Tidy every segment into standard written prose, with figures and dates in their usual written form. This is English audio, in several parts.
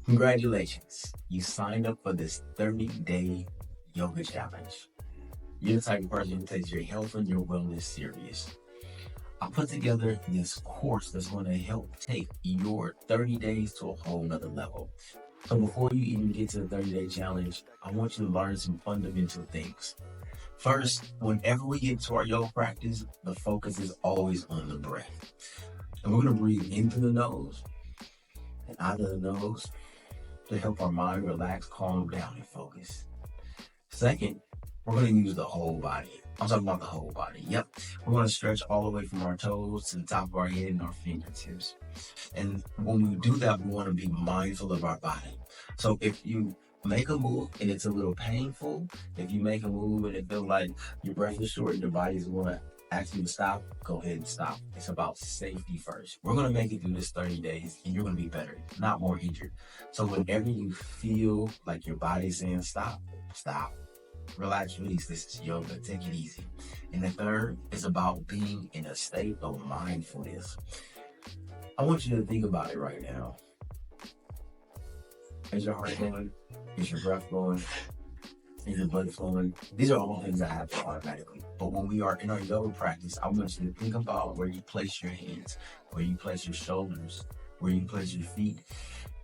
Congratulations, you signed up for this 30-day yoga challenge. You're the type of person who takes your health and your wellness serious. I put together this course that's going to help take your 30 days to a whole nother level. So before you even get to the 30-day challenge, I want you to learn some fundamental things. First, whenever we get to our yoga practice, the focus is always on the breath. And we're going to breathe in through the nose and out of the nose to help our mind relax, calm down, and focus. Second, we're going to use the whole body. I'm talking about the whole body. Yep. We're going to stretch all the way from our toes to the top of our head and our fingertips. And when we do that, we want to be mindful of our body. So if you make a move and it's a little painful, if you make a move and it feels like your breath is short and your body's going to ask you to stop, go ahead and stop. It's about safety first. We're going to make it through this 30 days and you're going to be better, not more injured. So whenever you feel like your body's saying stop, stop. Relax, release. This is yoga. Take it easy. And the third is about being in a state of mindfulness. I want you to think about it right now. Is your heart going? Is your breath going? Is your blood flowing? These are all things that happen automatically. But when we are in our yoga practice, I want you to think about where you place your hands, where you place your shoulders, where you place your feet,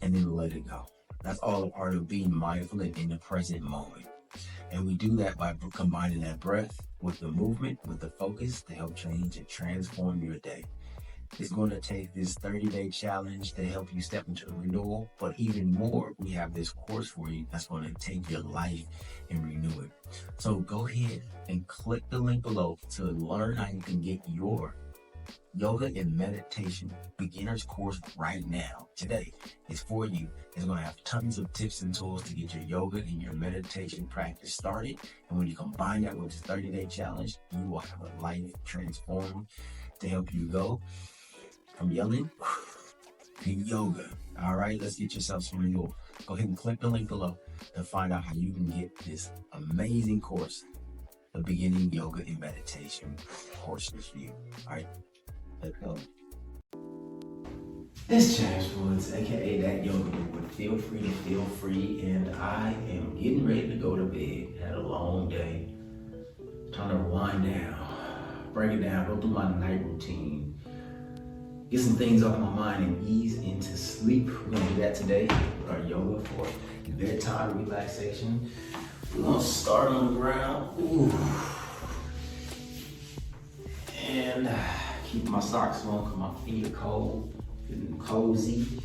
and then let it go. That's all a part of being mindful and in the present moment. And we do that by combining that breath with the movement, with the focus to help change and transform your day. It's going to take this 30-day challenge to help you step into the renewal. But even more, we have this course for you that's going to take your life and renew it. So go ahead and click the link below to learn how you can get your yoga and meditation beginner's course right now. Today, it's for you. It's going to have tons of tips and tools to get your yoga and your meditation practice started. And when you combine that with the 30-day challenge, you will have a life transformed to help you go from yelling to yoga. All right, let's get yourself some renewal. Go ahead and click the link below to find out how you can get this amazing course, the beginning yoga and meditation courses for you. All right, let's go. It's James Woods, aka That Yoga Dude. Feel free to feel free, and I am getting ready to go to bed. Had a long day. Trying to wind down, break it down, go through my night routine. Get some things off my mind and ease into sleep. We're gonna do that today with our yoga for bedtime relaxation. We're gonna start on the ground. Ooh. And keep my socks on because my feet are cold, getting cozy.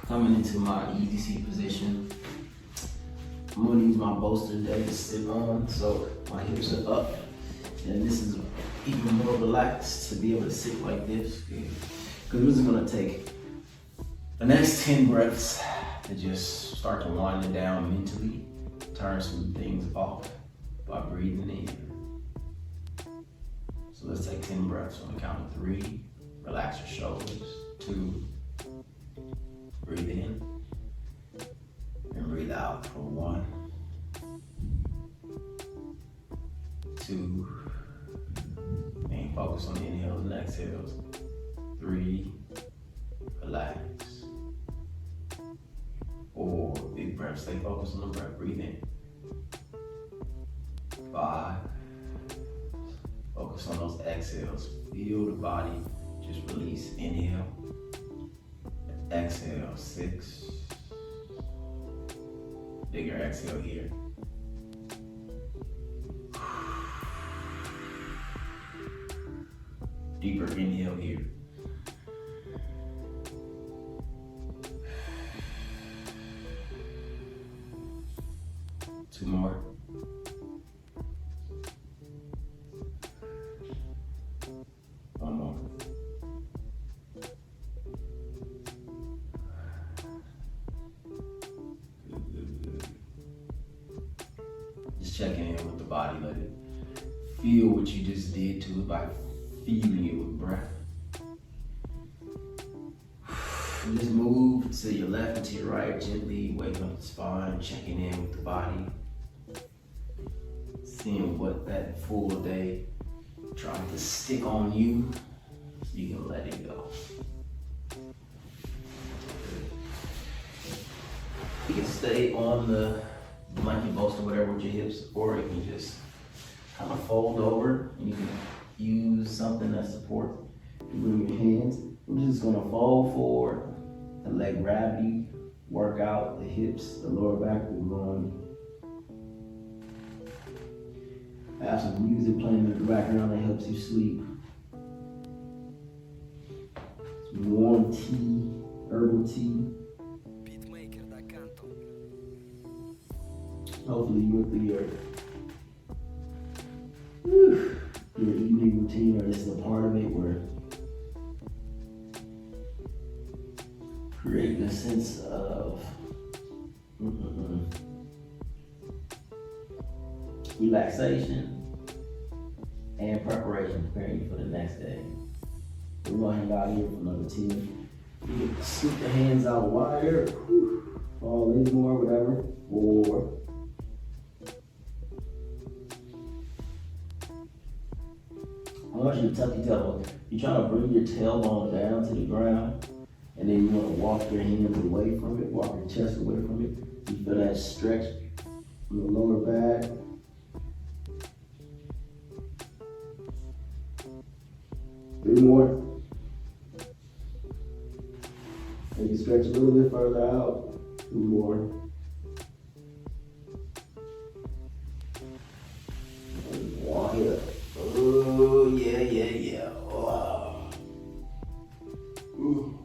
Coming into my easy seat position. I'm gonna use my bolster today to sit on so my hips are up. And this is even more relaxed to be able to sit like this. Because this is gonna take the next 10 breaths to just start to wind it down mentally, turn some things off by breathing in. So let's take 10 breaths on the count of 3. Relax your shoulders. 2. Breathe in. And breathe out for 1. 2. And focus on the inhales and exhales. 3. Relax. 4. Big breath. Stay focused on the breath. Breathe in. 5. Focus on those exhales. Feel the body just release. Inhale. Exhale. 6. Bigger exhale here. Deeper inhale here. Two more. One more. Good. Just checking in with the body. Let it feel what you just did to it by feeling it with breath. Just move to your left and to your right, gently waking up the spine, checking in with the body. Seeing what that full day trying to stick on you, so you can let it go. on the blanket bolster, whatever, with your hips, or you can just kind of fold over. You can use something that support. You bring your hands. I'm just gonna fold forward and let gravity work out the hips, the lower back. We're going to have some music playing in the background that helps you sleep. Some warm tea, herbal tea. Hopefully you went through your evening routine, or this is a part of it, where creating a sense of relaxation and preparation, preparing you for the next day. We're going to hang out here for another 10. You can scoop the hands out wider, fall in more, whatever. 4. I want you to tuck your tailbone. You're trying to bring your tailbone down to the ground, and then you want to walk your hands away from it, walk your chest away from it. You feel that stretch in the lower back. Three more. Maybe stretch a little bit further out. 2 more. And walk it up. Oh, yeah. Oh. Ooh.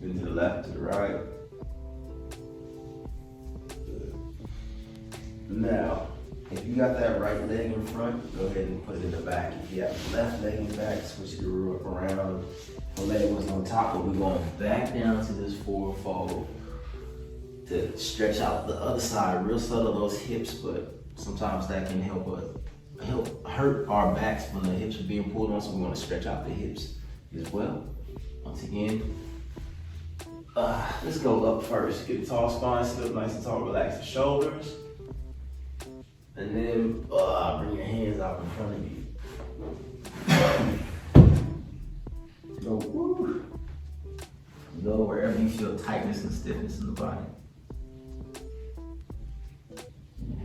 Then to the left, to the right. Good. Now, if you got that right leg in front, go ahead and put it in the back. If you have the left leg in the back, switch it around. The leg was on top, but we're going back down to this forward fold to stretch out the other side, real subtle, those hips, but sometimes that can help hurt our backs when the hips are being pulled on, so we want to stretch out the hips as well. Once again, let's go up first. Get a tall spine, sit up nice and tall, relax the shoulders. And then bring your hands out in front of you. Go wherever you feel tightness and stiffness in the body.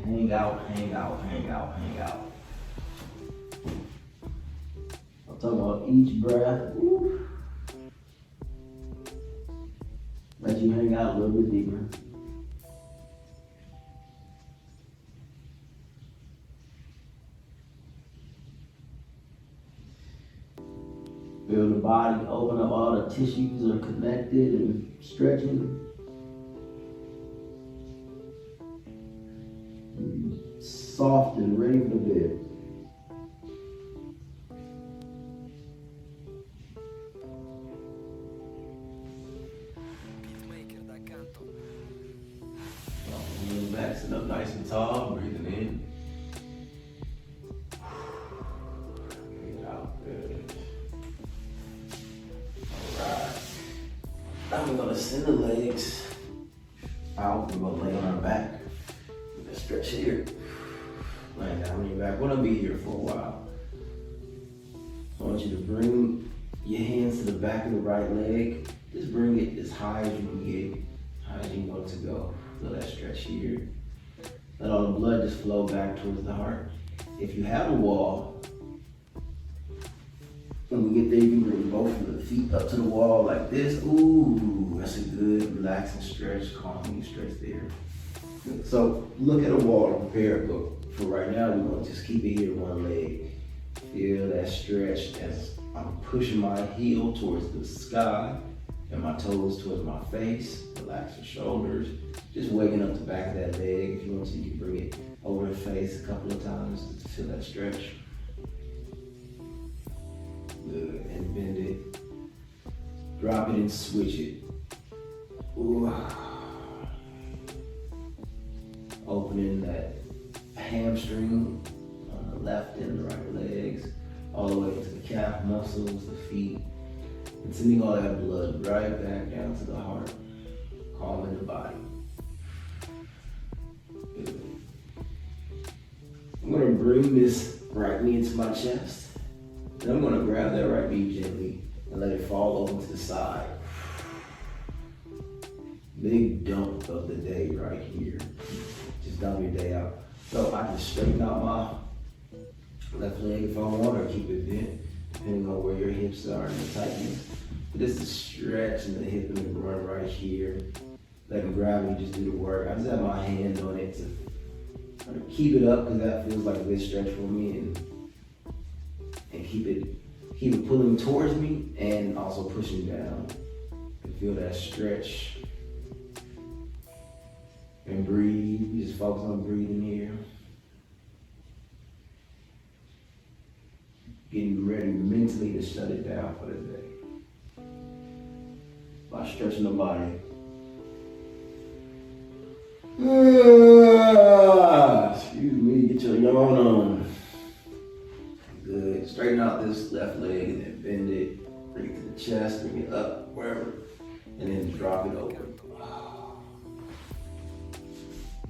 Hang out. I'm talking about each breath. Let you hang out a little bit deeper. Feel the body open up, all the tissues are connected and stretching. Soft and ready for bed. Lean back, sit up nice and tall, breathing in. Breathe out, good. Now we're gonna send the legs out. We're gonna lay on our back. We're gonna stretch here. Laying down on your back. We're gonna be here for a while. I want you to bring your hands to the back of the right leg. Just bring it as high as you can get, high as you want it to go. Feel that stretch here. Let all the blood just flow back towards the heart. If you have a wall, when we get there, you can bring both of the feet up to the wall like this. Ooh, that's a good relaxing stretch, calming stretch there. Good. So look at a wall and prepare it. Look, for right now, we're going to just keep it here, one leg. Feel that stretch as I'm pushing my heel towards the sky and my toes towards my face. Relax your shoulders. Just waking up the back of that leg. If you want to, you can bring it over the face a couple of times to feel that stretch. Good, and bend it. Drop it and switch it. Ooh. Opening that hamstring on the left and the right legs, all the way to the calf muscles, the feet, and sending all that blood right back down to the heart, calming the body. Good. I'm gonna bring this right knee into my chest. Then I'm going to grab that right knee gently and let it fall over to the side. big dump of the day right here. Just dump your day out. So I can straighten out my left leg if I want, or keep it bent, depending on where your hips are and the tightness. But this is stretching the hip and the run right here. Letting gravity just do the work. I just have my hand on it to try to keep it up, because that feels like a good stretch for me, and keep it pulling towards me and also pushing down. You feel that stretch. And breathe. You just focus on breathing here. Getting ready mentally to shut it down for the day. By stretching the body. Excuse me, get your yawn on. Good. Straighten out this left leg and then bend it. Bring it to the chest, bring it up, wherever. And then drop it open.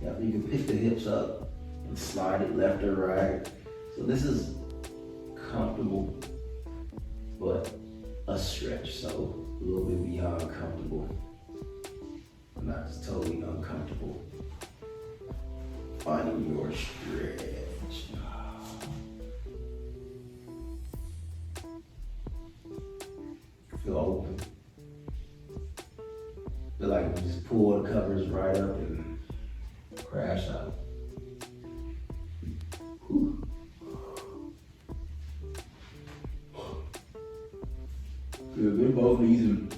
Yeah, you can pick the hips up and slide it left or right. So this is comfortable, but a stretch. So a little bit beyond comfortable. Not just totally uncomfortable. Finding your stretch. Feel open. Feel like you just pull the covers right up and crash out. Whew. Good. Bend both knees and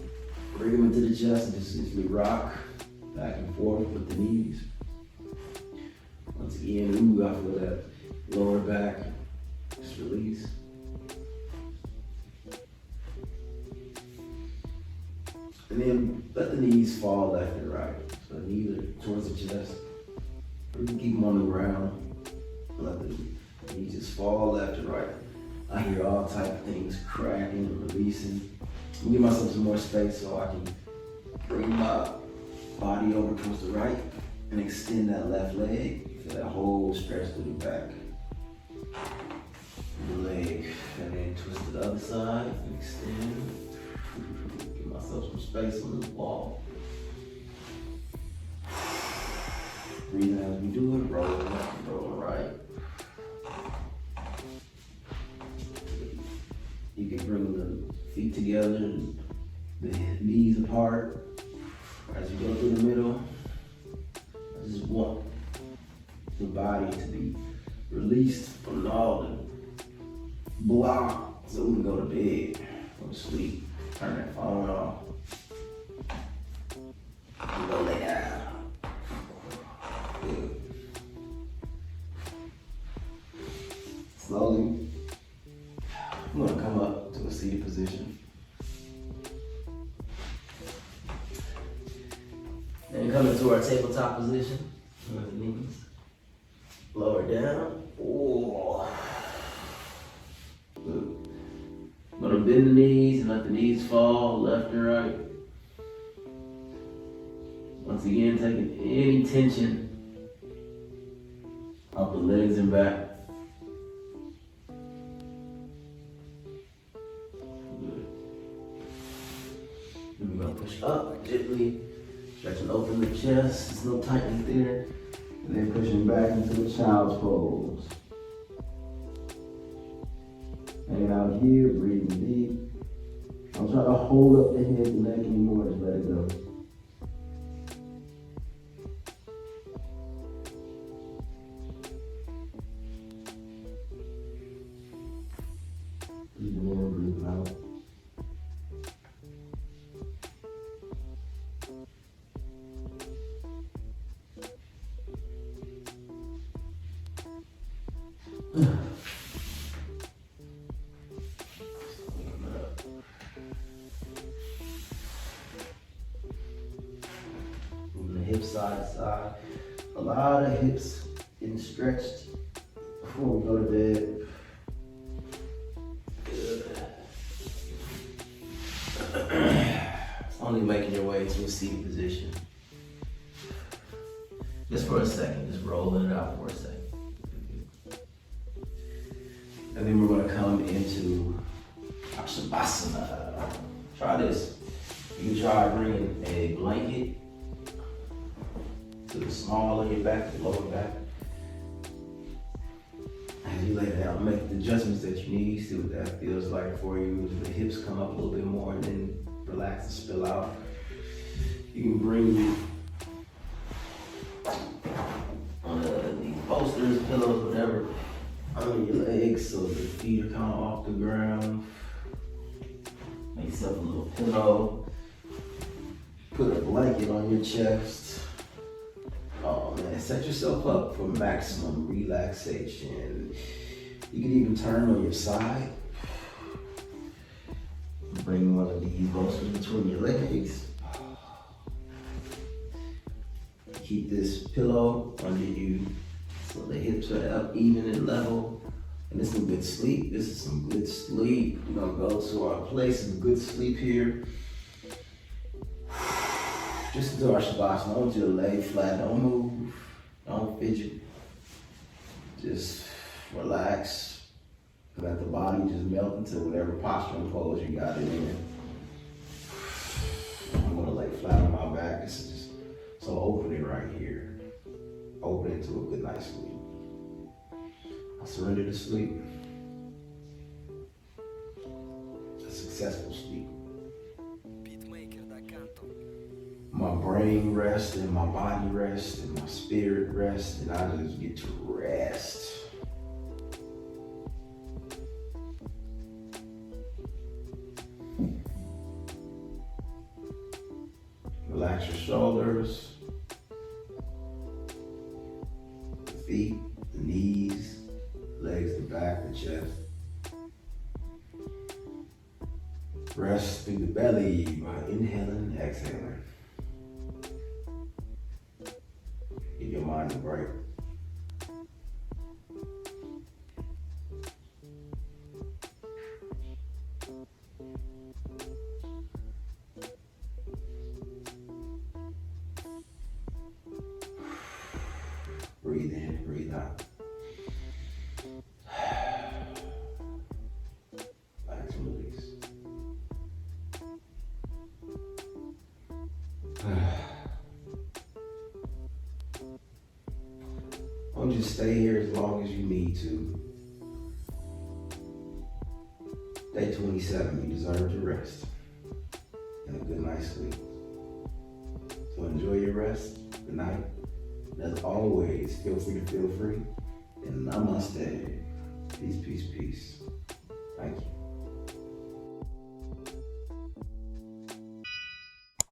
bring them into the chest and just simply rock back and forth with the knees. Once again, ooh, I feel that lower back just release. And then let the knees fall left and right. So the knees are towards the chest. Or you can keep them on the ground. Let the knees just fall left and right. I hear all type of things cracking and releasing. I'll give myself some more space so I can bring my body over towards the right and extend that left leg. You feel that whole stretch through the back. The leg. And then twist to the other side and extend. Give myself some space on this wall. Breathing as we do it, rolling left and rolling right. You can bring the feet together and the knees apart as you go through the middle. I just want the body to be released from all the block so we can go to bed, go to sleep, turn that phone off, and go lay down. Good. Slowly, I'm gonna come up to a seated position. And come into our tabletop position with the knees. Lower down. Oh. Good. I'm gonna bend the knees and let the knees fall left and right. Once again, taking any tension off the legs and back. Good. Then we're gonna push up gently, stretching open the chest. There's no tightness there. And then pushing back into the child's pose. Hanging out here, breathing deep. Don't try to hold up the head and neck anymore, just let it go. Breathing in, breathing out. Moving the hips side to side. A lot of hips getting stretched before we go to bed. Only making your way to a seated position. Just for a second, just rolling it out for a second. And then we're gonna come into our Shavasana. Try this. You can try bringing a blanket to the small of your back, the lower back. As you lay down, make the adjustments that you need. See what that feels like for you. As the hips come up a little bit more and then relax and spill out. You can bring these bolsters, pillows, whatever, under your legs so the feet are kind of off the ground. Make yourself a little pillow. Put a blanket on your chest. Oh man, set yourself up for maximum relaxation. You can even turn on your side. Bring one of these bolsters between your legs. Keep this pillow under you so the hips are up even and level. And this is some good sleep. This is some good sleep. We're gonna go to our place of good sleep here. Just do our Shavasana. I want you to lay flat, don't move, don't fidget. Just relax. Let the body just melt into whatever posture and pose you got it in. I'm gonna lay flat on my back. So open it right here. Open it to a good night's sleep. I surrender to sleep. A successful sleep. My brain rests and my body rests and my spirit rests and I just get to rest. Relax your shoulders, the feet, the knees, legs, the back, the chest. Rest through the belly by inhaling and exhaling. Give your mind a break. Breathe in, breathe out. Relax and release. I want you to stay here as long as you need to. Day 27, you deserve to rest and a good night's sleep. So enjoy your rest. Good night. And as always, feel free to feel free. And namaste. Peace, peace, peace. Thank you.